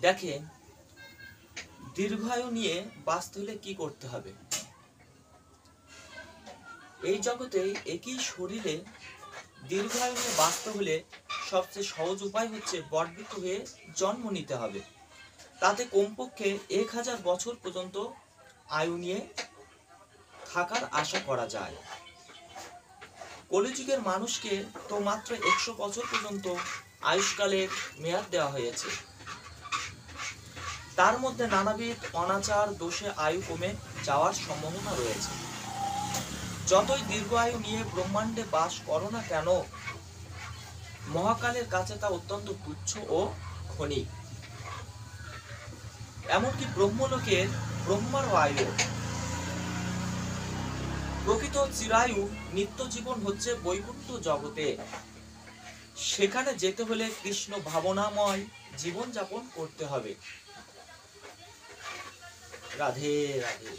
দেখেন, দীর্ঘায়ু নিয়ে বাঁচতে হলে কি করতে হবে। এই জগতে একই শরীরে দীর্ঘায়ু নিয়ে বাঁচতে হলে সবচেয়ে সহজ উপায় হচ্ছে বটবৃক্ষ হয়ে জন্ম নিতে হবে। তাতে কমপক্ষে 1000 বছর পর্যন্ত আয়ু নিয়ে থাকার আশা করা যায়। কলিযুগের মানুষকে তো মাত্র 100 বছর পর্যন্ত আয়ুষ্কালের মেয়াদ দেওয়া হয়েছে। তার মধ্যে নানাবিধ অনাচার দোষে আয়ু কমে যাওয়ার সম্ভাবনা রয়েছে। যতই দীর্ঘ আয়ু নিয়ে ব্রহ্মাণ্ডে বাস করো না কেন, মহাকালের কাছে তা অত্যন্ত তুচ্ছ ও ক্ষণিক। এমনকি ব্রহ্মলোকের ব্রহ্মার আয়ু। প্রকৃত চিরায়ু নিত্য জীবন হচ্ছে বৈকুণ্ঠ জগতে। সেখানে যেতে হলে কৃষ্ণ ভাবনাময় জীবন যাপন করতে হবে। রাধে রাধে।